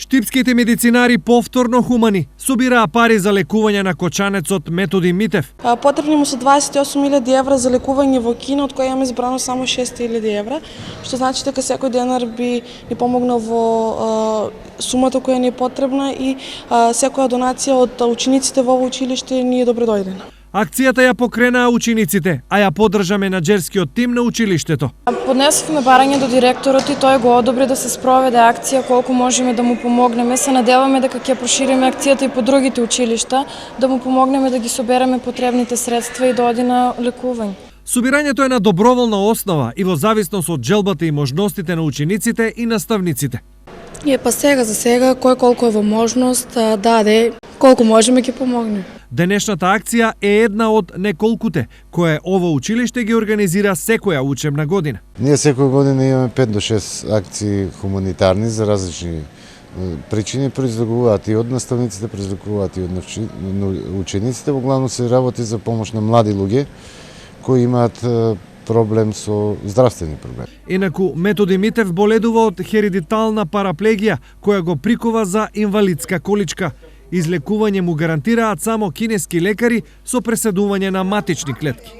Штипските медицинари повторно хумани собираа пари за лекување на кочанецот Методи Митев. Потребни му се 28.000 евра за лекување во Кина, од која имаме избрано само 6.000 евра, што значи дека секој денар би ни помогнал во сумата која ни е потребна и секоја донација од учениците во ово училиште ни е добре дојдена. Акцијата ја покренаа учениците, а ја поддржа менаџерскиот тим на училиштето. Поднесовме барање до директорот и тој го одобри да се спроведе акција колку можеме да му помогнеме. Се надеваме дека ќе прошириме акцијата и по другите училишта, да му помогнеме да ги собереме потребните средства и да оди на лекување. Собирањето е на доброволна основа и во зависност од желбата и можностите на учениците и наставниците. Па сега за сега, кој колку е во можност, даде, колку можеме ќе помогне. Денешната акција е една од неколкуте која ово училиште ги организира секоја учебна година. Ние секоја година имаме 5 до 6 акции хуманитарни за различни причини, произлегуваат и од наставниците, произлегуваат и од учениците. Во главно се работи за помош на млади луѓе кои имаат проблем со здравствени проблеми. Инаку Методи Митев боледува од херидитална параплегија која го прикува за инвалидска количка. Излекување му гарантираат само кинески лекари со преседување на матични клетки.